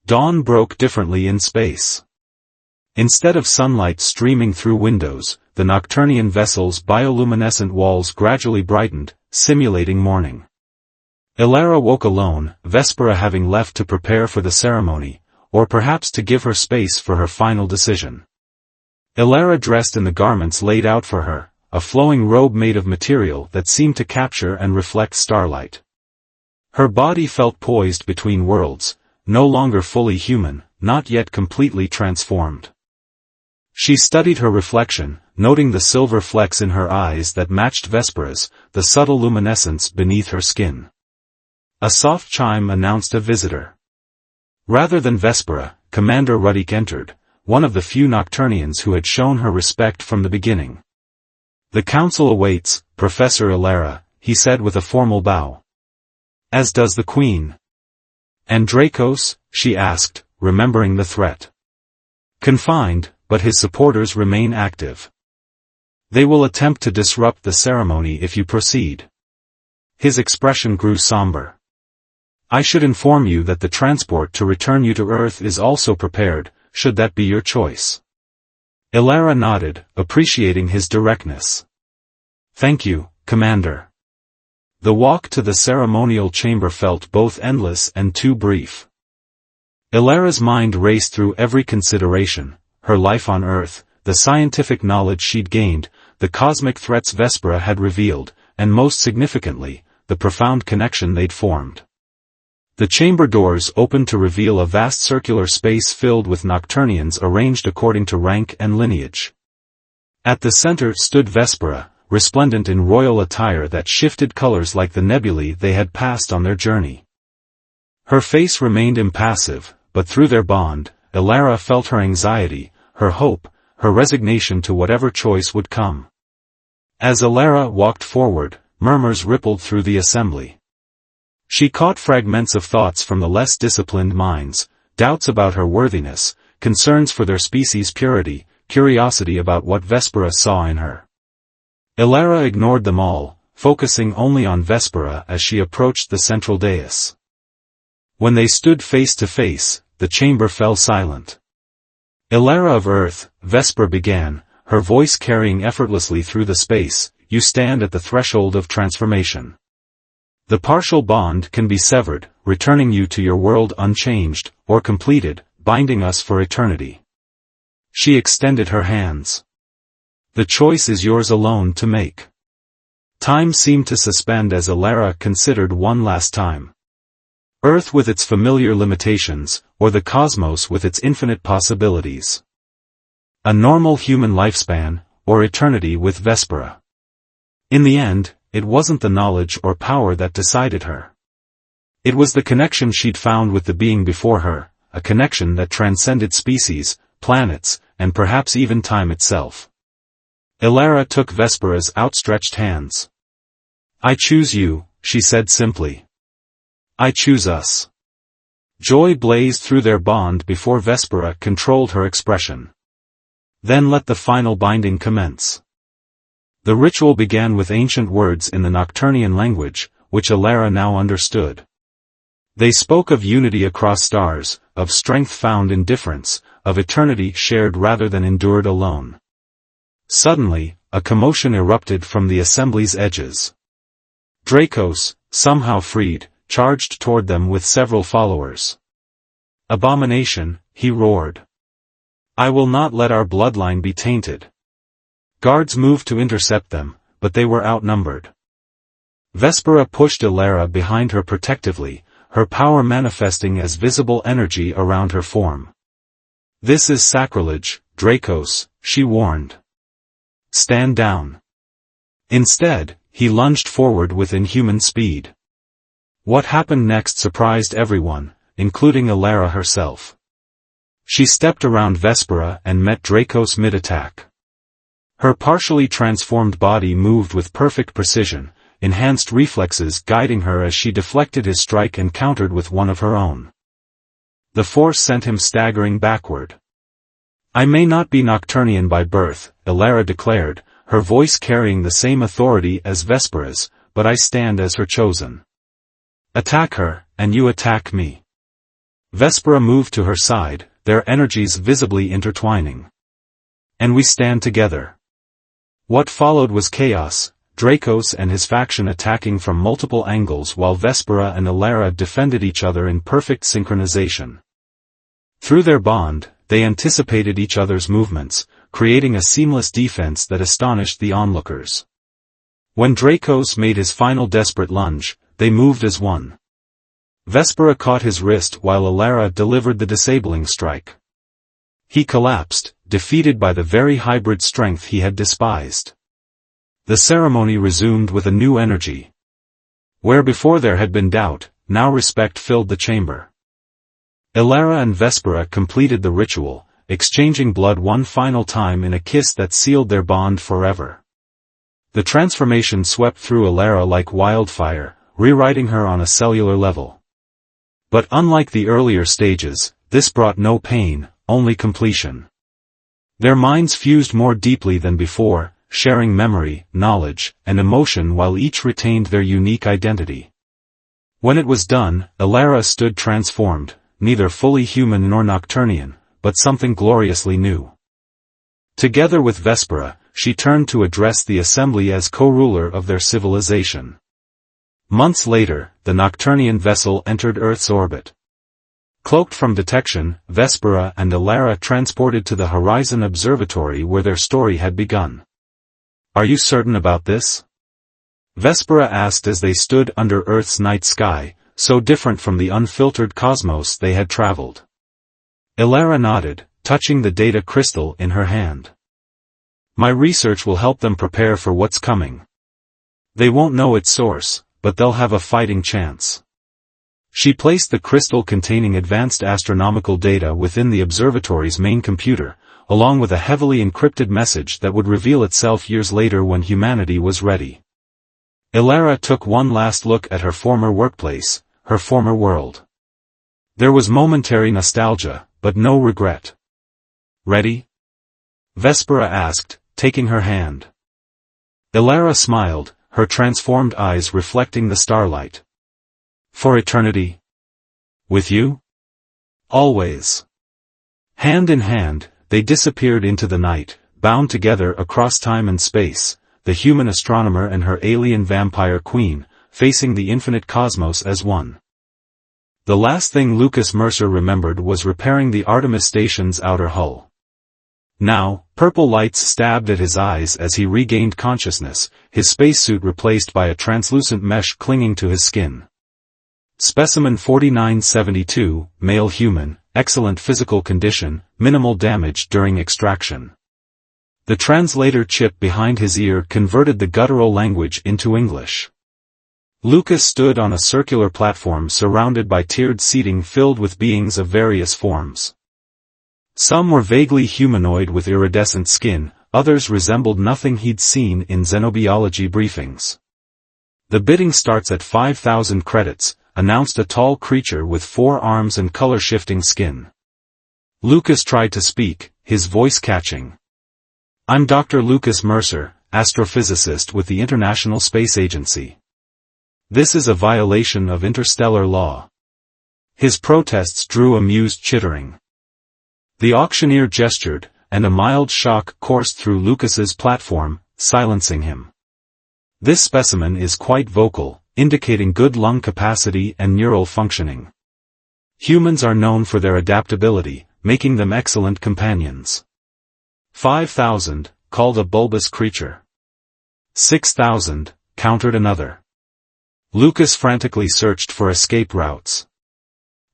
Dawn broke differently in space. Instead of sunlight streaming through windows, the Nocturnian vessel's bioluminescent walls gradually brightened, simulating morning. Ilara woke alone, Vespera having left to prepare for the ceremony, or perhaps to give her space for her final decision. Ilara dressed in the garments laid out for her, a flowing robe made of material that seemed to capture and reflect starlight. Her body felt poised between worlds, no longer fully human, not yet completely transformed. She studied her reflection, noting the silver flecks in her eyes that matched Vespera's, the subtle luminescence beneath her skin. A soft chime announced a visitor. Rather than Vespera, Commander Ruddick entered, one of the few Nocturnians who had shown her respect from the beginning. "The council awaits, Professor Ilara," he said with a formal bow. "As does the Queen." "And Dracos?" she asked, remembering the threat. "Confined, but his supporters remain active. They will attempt to disrupt the ceremony if you proceed." His expression grew somber. "I should inform you that the transport to return you to Earth is also prepared, should that be your choice." Ilara nodded, appreciating his directness. "Thank you, Commander." The walk to the ceremonial chamber felt both endless and too brief. Ilara's mind raced through every consideration, her life on Earth, the scientific knowledge she'd gained, the cosmic threats Vespera had revealed, and most significantly, the profound connection they'd formed. The chamber doors opened to reveal a vast circular space filled with Nocturnians arranged according to rank and lineage. At the center stood Vespera, resplendent in royal attire that shifted colors like the nebulae they had passed on their journey. Her face remained impassive, but through their bond, Ilara felt her anxiety, her hope, her resignation to whatever choice would come. As Ilara walked forward, murmurs rippled through the assembly. She caught fragments of thoughts from the less disciplined minds, doubts about her worthiness, concerns for their species' purity, curiosity about what Vespera saw in her. Ilara ignored them all, focusing only on Vespera as she approached the central dais. When they stood face to face, the chamber fell silent. "Ilara of Earth," Vespera began, her voice carrying effortlessly through the space, "you stand at the threshold of transformation. The partial bond can be severed, returning you to your world unchanged, or completed, binding us for eternity." She extended her hands. "The choice is yours alone to make." Time seemed to suspend as Ilara considered one last time. Earth with its familiar limitations, or the cosmos with its infinite possibilities. A normal human lifespan, or eternity with Vespera. In the end, it wasn't the knowledge or power that decided her. It was the connection she'd found with the being before her, a connection that transcended species, planets, and perhaps even time itself. Ilara took Vespera's outstretched hands. "I choose you," she said simply. "I choose us." Joy blazed through their bond before Vespera controlled her expression. "Then let the final binding commence." The ritual began with ancient words in the Nocturnian language, which Ilara now understood. They spoke of unity across stars, of strength found in difference, of eternity shared rather than endured alone. Suddenly, a commotion erupted from the assembly's edges. Dracos, somehow freed, charged toward them with several followers. "Abomination," he roared. "I will not let our bloodline be tainted." Guards moved to intercept them, but they were outnumbered. Vespera pushed Ilara behind her protectively, her power manifesting as visible energy around her form. "This is sacrilege, Dracos," she warned. "Stand down." Instead, he lunged forward with inhuman speed. What happened next surprised everyone, including Ilara herself. She stepped around Vespera and met Dracos mid-attack. Her partially transformed body moved with perfect precision, enhanced reflexes guiding her as she deflected his strike and countered with one of her own. The force sent him staggering backward. "I may not be Nocturnian by birth," Ilara declared, her voice carrying the same authority as Vespera's, "but I stand as her chosen. Attack her, and you attack me." Vespera moved to her side, their energies visibly intertwining. And we stand together. What followed was chaos, Dracos and his faction attacking from multiple angles while Vespera and Elara defended each other in perfect synchronization. Through their bond, they anticipated each other's movements, creating a seamless defense that astonished the onlookers. When Dracos made his final desperate lunge, they moved as one. Vespera caught his wrist while Elara delivered the disabling strike. He collapsed, defeated by the very hybrid strength he had despised. The ceremony resumed with a new energy. Where before there had been doubt, now respect filled the chamber. Elara and Vespera completed the ritual, exchanging blood one final time in a kiss that sealed their bond forever. The transformation swept through Elara like wildfire, rewriting her on a cellular level. But unlike the earlier stages, this brought no pain, only completion. Their minds fused more deeply than before, sharing memory, knowledge, and emotion while each retained their unique identity. When it was done, Elara stood transformed, neither fully human nor Nocturnian, but something gloriously new. Together with Vespera, she turned to address the assembly as co-ruler of their civilization. Months later, the Nocturnian vessel entered Earth's orbit. Cloaked from detection, Vespera and Elara transported to the Horizon Observatory where their story had begun. "Are you certain about this?" Vespera asked as they stood under Earth's night sky, so different from the unfiltered cosmos they had traveled. Elara nodded, touching the data crystal in her hand. "My research will help them prepare for what's coming. They won't know its source, but they'll have a fighting chance." She placed the crystal containing advanced astronomical data within the observatory's main computer, along with a heavily encrypted message that would reveal itself years later when humanity was ready. Elara took one last look at her former workplace, her former world. There was momentary nostalgia, but no regret. "Ready?" Vespera asked, taking her hand. Elara smiled, her transformed eyes reflecting the starlight. "For eternity? With you? Always." Hand in hand, they disappeared into the night, bound together across time and space, the human astronomer and her alien vampire queen, facing the infinite cosmos as one. The last thing Lucas Mercer remembered was repairing the Artemis station's outer hull. Now, purple lights stabbed at his eyes as he regained consciousness, his spacesuit replaced by a translucent mesh clinging to his skin. Specimen 4972, male human, excellent physical condition, minimal damage during extraction. The translator chip behind his ear converted the guttural language into English. Lucas stood on a circular platform surrounded by tiered seating filled with beings of various forms. Some were vaguely humanoid with iridescent skin, others resembled nothing he'd seen in xenobiology briefings. "The bidding starts at 5,000 credits, announced a tall creature with 4 arms and color-shifting skin. Lucas tried to speak, his voice catching. "I'm Dr. Lucas Mercer, astrophysicist with the International Space Agency. This is a violation of interstellar law." His protests drew amused chittering. The auctioneer gestured, and a mild shock coursed through Lucas's platform, silencing him. "This specimen is quite vocal, indicating good lung capacity and neural functioning. Humans are known for their adaptability, making them excellent companions." 5,000, called a bulbous creature. 6,000, countered another. Lucas frantically searched for escape routes.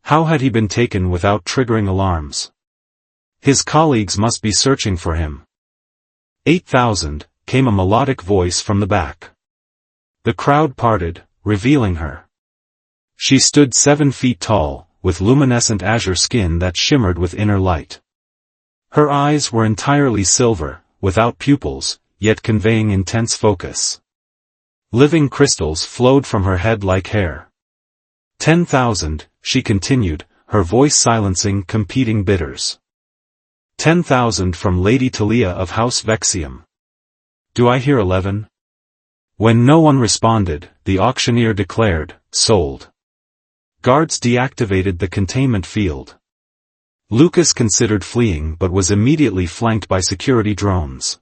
How had he been taken without triggering alarms? His colleagues must be searching for him. 8,000, came a melodic voice from the back. The crowd parted, revealing her. She stood 7 feet tall, with luminescent azure skin that shimmered with inner light. Her eyes were entirely silver, without pupils, yet conveying intense focus. Living crystals flowed from her head like hair. 10,000, she continued, her voice silencing competing bidders. 10,000 from Lady Talia of House Vexium. Do I hear 11? When no one responded, the auctioneer declared, "Sold." Guards deactivated the containment field. Lucas considered fleeing but was immediately flanked by security drones.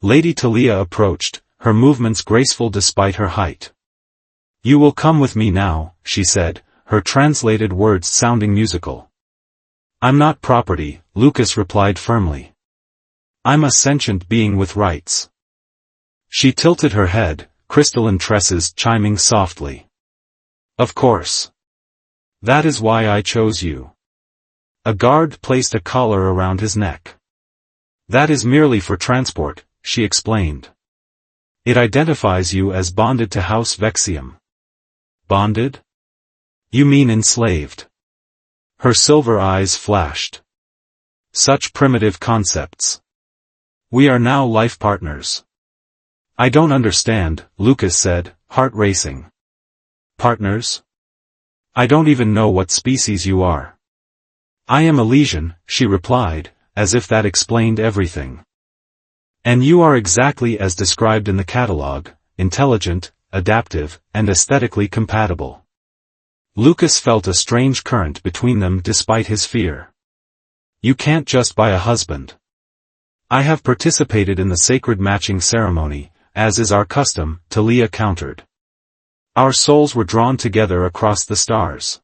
Lady Talia approached, her movements graceful despite her height. "You will come with me now," she said, her translated words sounding musical. "I'm not property," Lucas replied firmly. "I'm a sentient being with rights." She tilted her head, crystalline tresses chiming softly. "Of course. That is why I chose you." A guard placed a collar around his neck. "That is merely for transport," she explained. "It identifies you as bonded to House Vexium." "Bonded? You mean enslaved?" Her silver eyes flashed. "Such primitive concepts. We are now life partners." "I don't understand," Lucas said, heart racing. "Partners? I don't even know what species you are." "I am Elysian," she replied, as if that explained everything. "And you are exactly as described in the catalog, intelligent, adaptive, and aesthetically compatible." Lucas felt a strange current between them despite his fear. "You can't just buy a husband." "I have participated in the sacred matching ceremony, as is our custom," Talia countered. "Our souls were drawn together across the stars.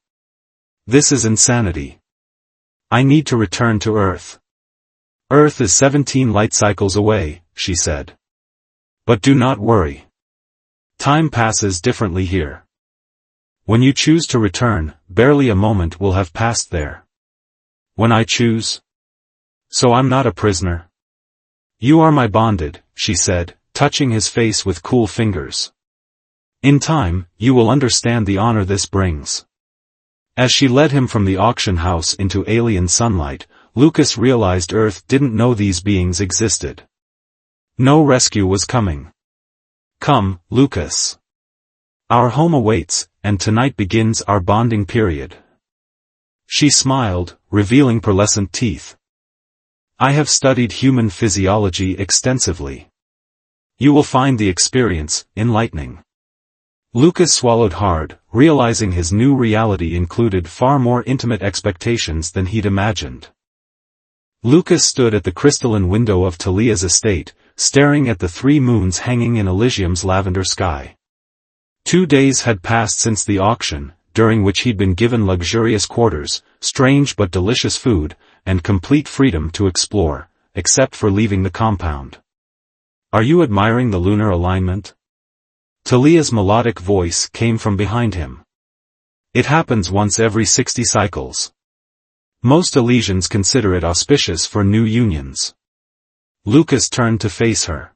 This is insanity. I need to return to Earth." "Earth is 17 light cycles away," she said. "But do not worry. Time passes differently here. When you choose to return, barely a moment will have passed there." "When I choose? So I'm not a prisoner?" "You are my bonded," she said, touching his face with cool fingers. "In time, you will understand the honor this brings." As she led him from the auction house into alien sunlight, Lucas realized Earth didn't know these beings existed. No rescue was coming. "Come, Lucas. Our home awaits, and tonight begins our bonding period." She smiled, revealing pearlescent teeth. "I have studied human physiology extensively. You will find the experience enlightening." Lucas swallowed hard, realizing his new reality included far more intimate expectations than he'd imagined. Lucas stood at the crystalline window of Talia's estate, staring at the 3 moons hanging in Elysium's lavender sky. 2 days had passed since the auction, during which he'd been given luxurious quarters, strange but delicious food, and complete freedom to explore, except for leaving the compound. "Are you admiring the lunar alignment?" Talia's melodic voice came from behind him. "It happens once every 60 cycles. Most Elysians consider it auspicious for new unions." Lucas turned to face her.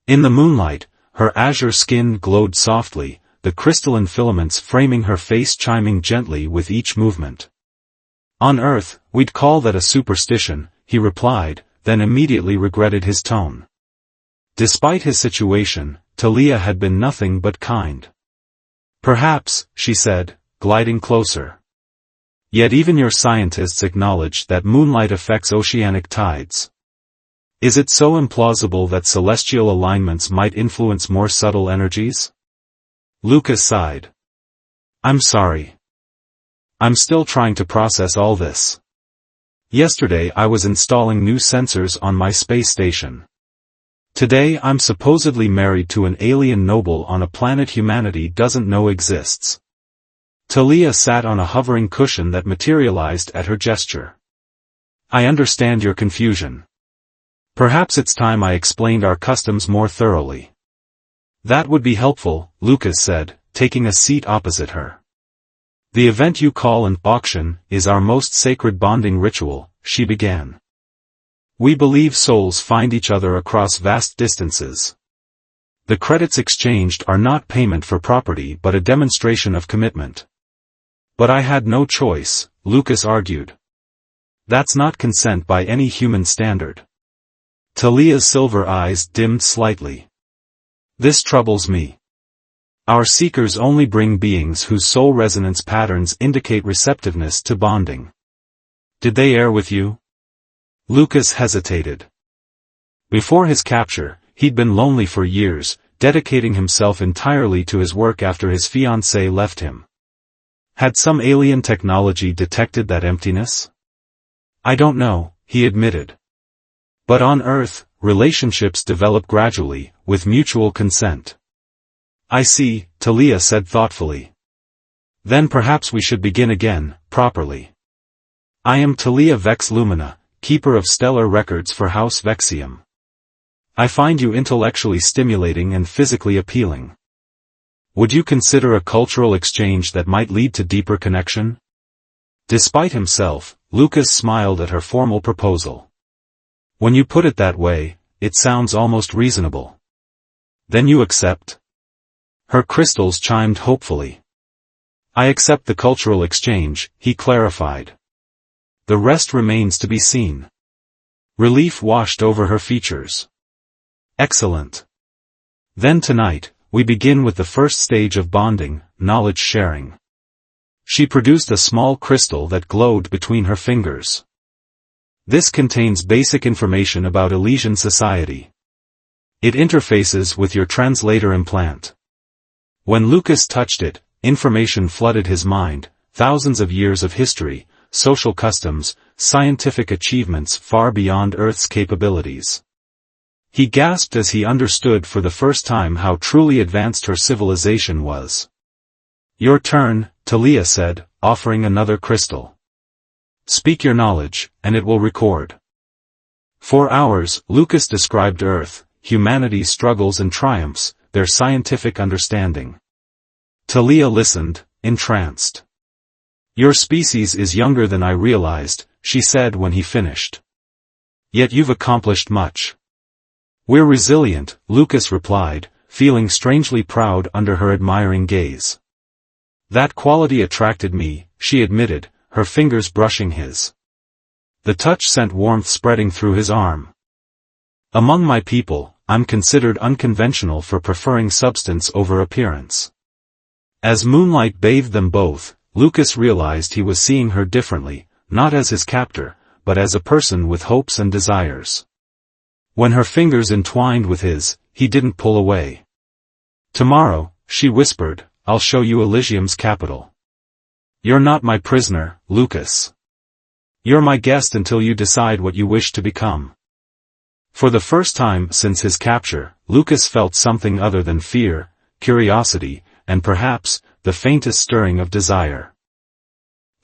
In the moonlight, her azure skin glowed softly, the crystalline filaments framing her face chiming gently with each movement. "On Earth, we'd call that a superstition," he replied, then immediately regretted his tone. Despite his situation, Talia had been nothing but kind. "Perhaps," she said, gliding closer. "Yet even your scientists acknowledge that moonlight affects oceanic tides. Is it so implausible that celestial alignments might influence more subtle energies?" Lucas sighed. "I'm sorry. I'm still trying to process all this. Yesterday I was installing new sensors on my space station. Today I'm supposedly married to an alien noble on a planet humanity doesn't know exists." Talia sat on a hovering cushion that materialized at her gesture. "I understand your confusion. Perhaps it's time I explained our customs more thoroughly." "That would be helpful," Lucas said, taking a seat opposite her. "The event you call an auction is our most sacred bonding ritual," she began. "We believe souls find each other across vast distances. The credits exchanged are not payment for property but a demonstration of commitment." "But I had no choice," Lucas argued. "That's not consent by any human standard." Talia's silver eyes dimmed slightly. "This troubles me. Our seekers only bring beings whose soul resonance patterns indicate receptiveness to bonding. Did they err with you?" Lucas hesitated. Before his capture, he'd been lonely for years, dedicating himself entirely to his work after his fiancée left him. Had some alien technology detected that emptiness? I don't know, he admitted. But on Earth, relationships develop gradually, with mutual consent. I see, Talia said thoughtfully. Then perhaps we should begin again, properly. I am Talia Vex Lumina, keeper of stellar records for House Vexium. I find you intellectually stimulating and physically appealing. Would you consider a cultural exchange that might lead to deeper connection? Despite himself, Lucas smiled at her formal proposal. When you put it that way, it sounds almost reasonable. Then you accept? Her crystals chimed hopefully. I accept the cultural exchange, he clarified. The rest remains to be seen. Relief washed over her features. Excellent. Then tonight, we begin with the first stage of bonding, knowledge sharing. She produced a small crystal that glowed between her fingers. This contains basic information about Elysian society. It interfaces with your translator implant. When Lucas touched it, information flooded his mind, thousands of years of history, social customs, scientific achievements far beyond Earth's capabilities. He gasped as he understood for the first time how truly advanced her civilization was. Your turn, Talia said, offering another crystal. Speak your knowledge, and it will record. For hours, Lucas described Earth, humanity's struggles and triumphs, their scientific understanding. Talia listened, entranced. Your species is younger than I realized, she said when he finished. Yet you've accomplished much. We're resilient, Lucas replied, feeling strangely proud under her admiring gaze. That quality attracted me, she admitted, her fingers brushing his. The touch sent warmth spreading through his arm. Among my people, I'm considered unconventional for preferring substance over appearance. As moonlight bathed them both, Lucas realized he was seeing her differently, not as his captor, but as a person with hopes and desires. When her fingers entwined with his, he didn't pull away. Tomorrow, she whispered, I'll show you Elysium's capital. You're not my prisoner, Lucas. You're my guest until you decide what you wish to become. For the first time since his capture, Lucas felt something other than fear, curiosity, and perhaps, the faintest stirring of desire.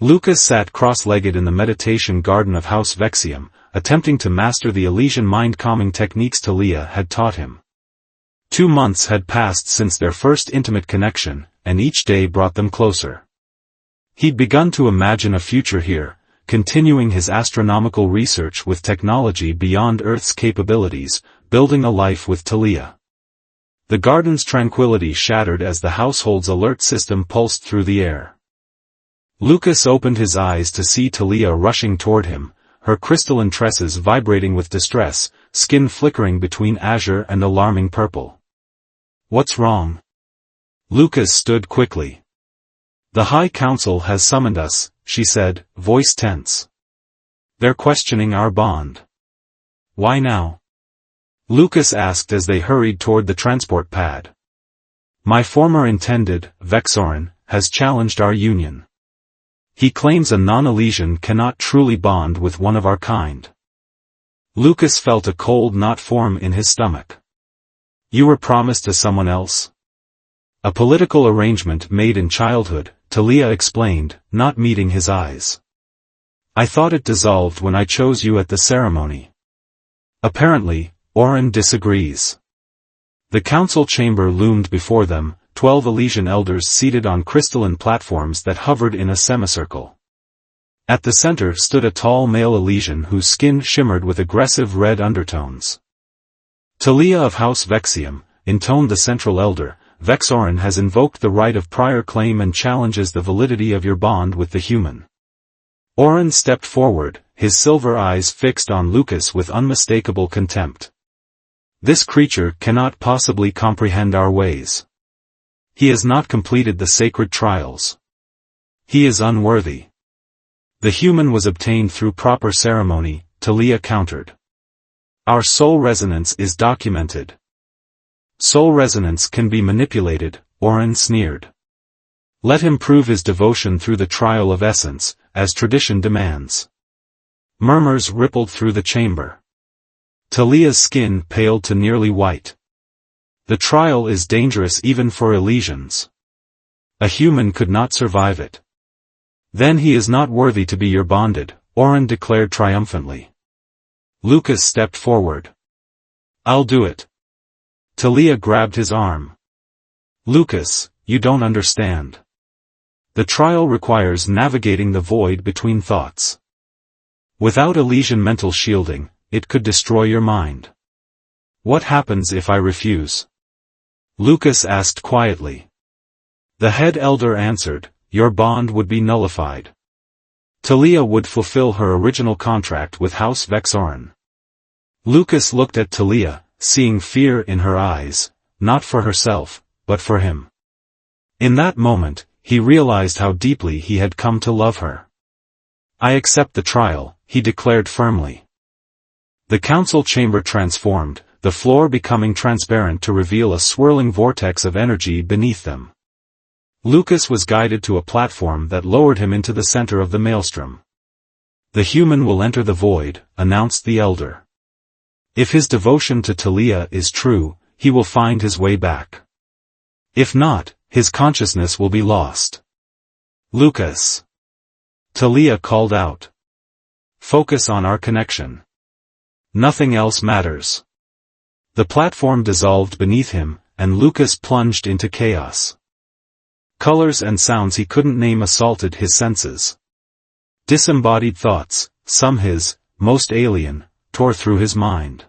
Lucas sat cross-legged in the meditation garden of House Vexium, attempting to master the Elysian mind-calming techniques Talia had taught him. 2 months had passed since their first intimate connection, and each day brought them closer. He'd begun to imagine a future here, continuing his astronomical research with technology beyond Earth's capabilities, building a life with Talia. The garden's tranquility shattered as the household's alert system pulsed through the air. Lucas opened his eyes to see Talia rushing toward him, her crystalline tresses vibrating with distress, skin flickering between azure and alarming purple. What's wrong? Lucas stood quickly. The High Council has summoned us, she said, voice tense. They're questioning our bond. Why now? Lucas asked as they hurried toward the transport pad. My former intended, Vexorin, has challenged our union. He claims a non-Elysian cannot truly bond with one of our kind. Lucas felt a cold knot form in his stomach. You were promised to someone else? A political arrangement made in childhood, Talia explained, not meeting his eyes. I thought it dissolved when I chose you at the ceremony. Apparently, Oren disagrees. The council chamber loomed before them, 12 Elysian elders seated on crystalline platforms that hovered in a semicircle. At the center stood a tall male Elysian whose skin shimmered with aggressive red undertones. Talia of House Vexium, intoned the central elder, Vexorin has invoked the right of prior claim and challenges the validity of your bond with the human. Oren stepped forward, his silver eyes fixed on Lucas with unmistakable contempt. This creature cannot possibly comprehend our ways. He has not completed the sacred trials. He is unworthy. The human was obtained through proper ceremony, Talia countered. Our soul resonance is documented. Soul resonance can be manipulated, Oren sneered. Let him prove his devotion through the trial of essence, as tradition demands. Murmurs rippled through the chamber. Talia's skin paled to nearly white. The trial is dangerous even for Elysians. A human could not survive it. Then he is not worthy to be your bonded, Oren declared triumphantly. Lucas stepped forward. I'll do it. Talia grabbed his arm. Lucas, you don't understand. The trial requires navigating the void between thoughts. Without Elysian mental shielding, it could destroy your mind. What happens if I refuse? Lucas asked quietly. The head elder answered, your bond would be nullified. Talia would fulfill her original contract with House Vexoran. Lucas looked at Talia, seeing fear in her eyes, not for herself, but for him. In that moment, he realized how deeply he had come to love her. I accept the trial, he declared firmly. The council chamber transformed, the floor becoming transparent to reveal a swirling vortex of energy beneath them. Lucas was guided to a platform that lowered him into the center of the maelstrom. The human will enter the void, announced the elder. If his devotion to Talia is true, he will find his way back. If not, his consciousness will be lost. Lucas. Talia called out. Focus on our connection. Nothing else matters. The platform dissolved beneath him, and Lucas plunged into chaos. Colors and sounds he couldn't name assaulted his senses. Disembodied thoughts, some his, most alien, tore through his mind.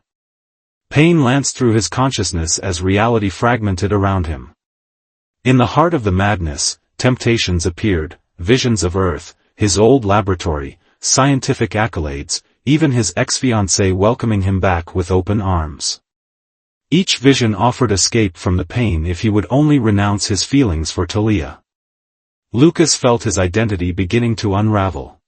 Pain lanced through his consciousness as reality fragmented around him. In the heart of the madness, temptations appeared, visions of Earth, his old laboratory, scientific accolades, even his ex-fiancée welcoming him back with open arms. Each vision offered escape from the pain if he would only renounce his feelings for Talia. Lucas felt his identity beginning to unravel.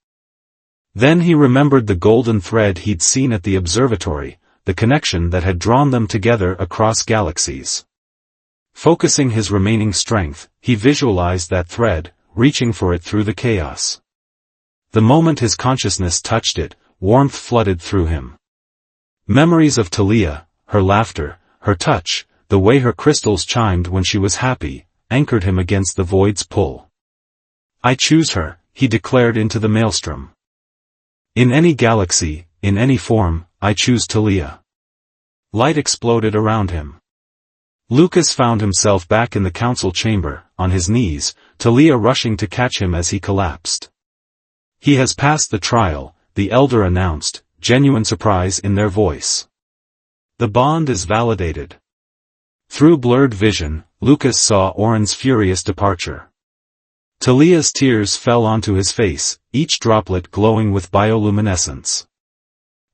Then he remembered the golden thread he'd seen at the observatory, the connection that had drawn them together across galaxies. Focusing his remaining strength, he visualized that thread, reaching for it through the chaos. The moment his consciousness touched it, warmth flooded through him. Memories of Talia, her laughter, her touch, the way her crystals chimed when she was happy, anchored him against the void's pull. I choose her, he declared into the maelstrom. In any galaxy, in any form, I choose Talia. Light exploded around him. Lucas found himself back in the council chamber, on his knees, Talia rushing to catch him as he collapsed. He has passed the trial, the elder announced, genuine surprise in their voice. The bond is validated. Through blurred vision, Lucas saw Oren's furious departure. Talia's tears fell onto his face, each droplet glowing with bioluminescence.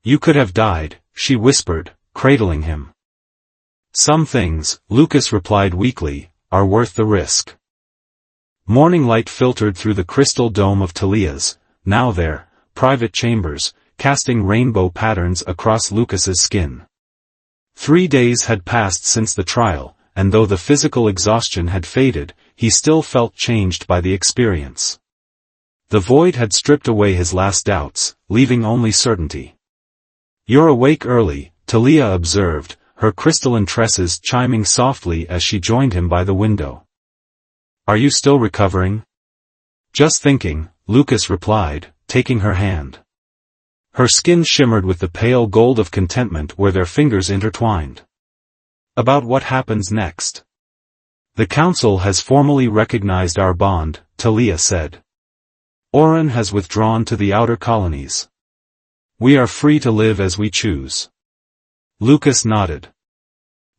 You could have died, she whispered, cradling him. Some things, Lucas replied weakly, are worth the risk. Morning light filtered through the crystal dome of Talia's, now there, private chambers, casting rainbow patterns across Lucas's skin. 3 days had passed since the trial, and though the physical exhaustion had faded, he still felt changed by the experience. The void had stripped away his last doubts, leaving only certainty. You're awake early, Talia observed, her crystalline tresses chiming softly as she joined him by the window. Are you still recovering? Just thinking, Lucas replied, taking her hand. Her skin shimmered with the pale gold of contentment where their fingers intertwined. About what happens next? The council has formally recognized our bond, Talia said. Oren has withdrawn to the outer colonies. We are free to live as we choose. Lucas nodded.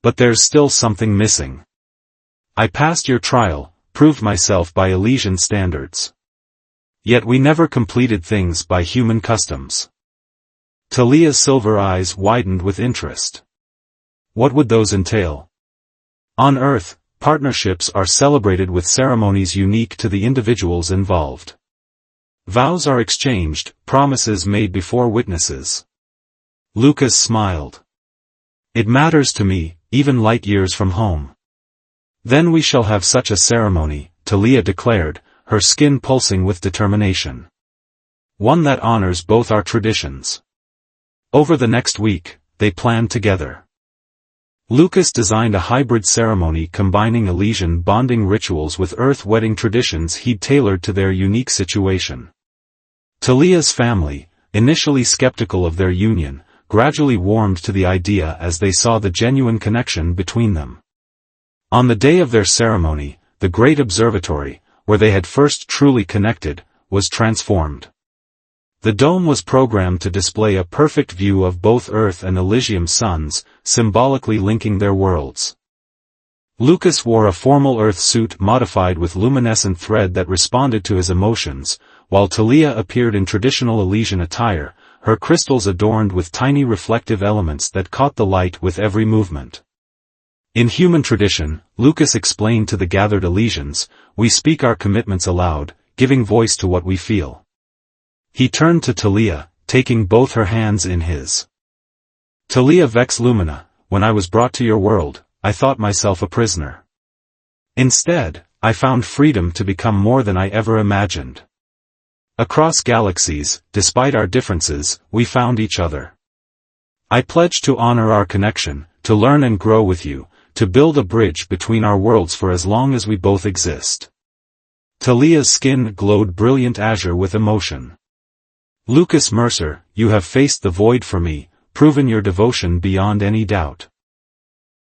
But there's still something missing. I passed your trial, proved myself by Elysian standards. Yet we never completed things by human customs. Talia's silver eyes widened with interest. What would those entail? On Earth, partnerships are celebrated with ceremonies unique to the individuals involved. Vows are exchanged, promises made before witnesses. Lucas smiled. It matters to me, even light years from home. Then we shall have such a ceremony, Talia declared, her skin pulsing with determination. One that honors both our traditions. Over the next week, they planned together. Lucas designed a hybrid ceremony combining Elysian bonding rituals with Earth wedding traditions he'd tailored to their unique situation. Talia's family, initially skeptical of their union, gradually warmed to the idea as they saw the genuine connection between them. On the day of their ceremony, the great observatory, where they had first truly connected, was transformed. The dome was programmed to display a perfect view of both Earth and Elysium's suns, symbolically linking their worlds. Lucas wore a formal Earth suit modified with luminescent thread that responded to his emotions, while Talia appeared in traditional Elysian attire, her crystals adorned with tiny reflective elements that caught the light with every movement. In human tradition, Lucas explained to the gathered Elysians, we speak our commitments aloud, giving voice to what we feel. He turned to Talia, taking both her hands in his. Talia Vex Lumina, when I was brought to your world, I thought myself a prisoner. Instead, I found freedom to become more than I ever imagined. Across galaxies, despite our differences, we found each other. I pledge to honor our connection, to learn and grow with you, to build a bridge between our worlds for as long as we both exist. Talia's skin glowed brilliant azure with emotion. Lucas Mercer, you have faced the void for me, proven your devotion beyond any doubt.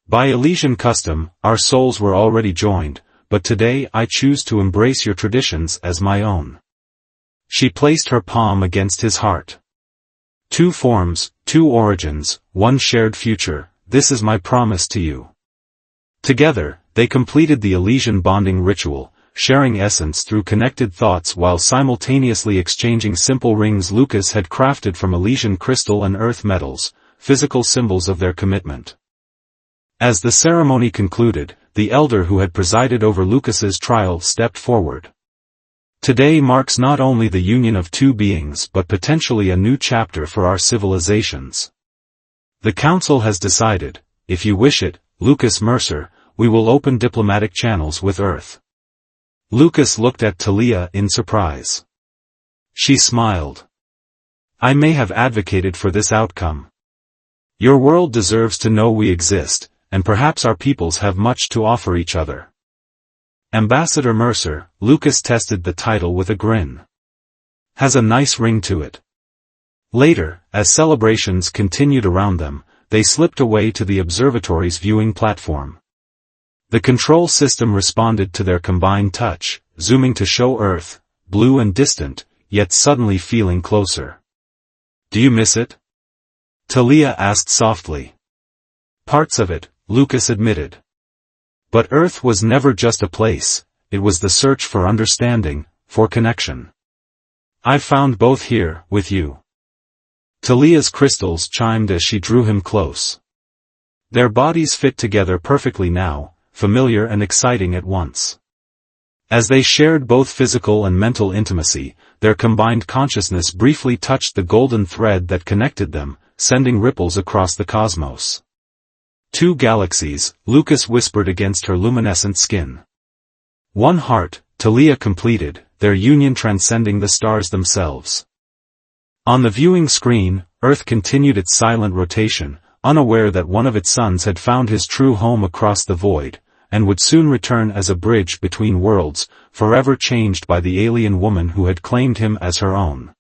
By Elysian custom, our souls were already joined, but today I choose to embrace your traditions as my own. She placed her palm against his heart. Two forms, two origins, one shared future, this is my promise to you. Together, they completed the Elysian bonding ritual, sharing essence through connected thoughts while simultaneously exchanging simple rings Lucas had crafted from Elysian crystal and earth metals, physical symbols of their commitment. As the ceremony concluded, the elder who had presided over Lucas's trial stepped forward. Today marks not only the union of two beings but potentially a new chapter for our civilizations. The Council has decided, if you wish it, Lucas Mercer, we will open diplomatic channels with Earth. Lucas looked at Talia in surprise. She smiled. I may have advocated for this outcome. Your world deserves to know we exist, and perhaps our peoples have much to offer each other. Ambassador Mercer, Lucas tested the title with a grin. Has a nice ring to it. Later, as celebrations continued around them, they slipped away to the observatory's viewing platform. The control system responded to their combined touch, zooming to show Earth, blue and distant, yet suddenly feeling closer. Do you miss it? Talia asked softly. Parts of it, Lucas admitted. But Earth was never just a place, it was the search for understanding, for connection. I've found both here, with you. Talia's crystals chimed as she drew him close. Their bodies fit together perfectly now, familiar and exciting at once. As they shared both physical and mental intimacy, their combined consciousness briefly touched the golden thread that connected them, sending ripples across the cosmos. Two galaxies, Lucas whispered against her luminescent skin. One heart, Talia completed, their union transcending the stars themselves. On the viewing screen, Earth continued its silent rotation, unaware that one of its suns had found his true home across the void, and would soon return as a bridge between worlds, forever changed by the alien woman who had claimed him as her own.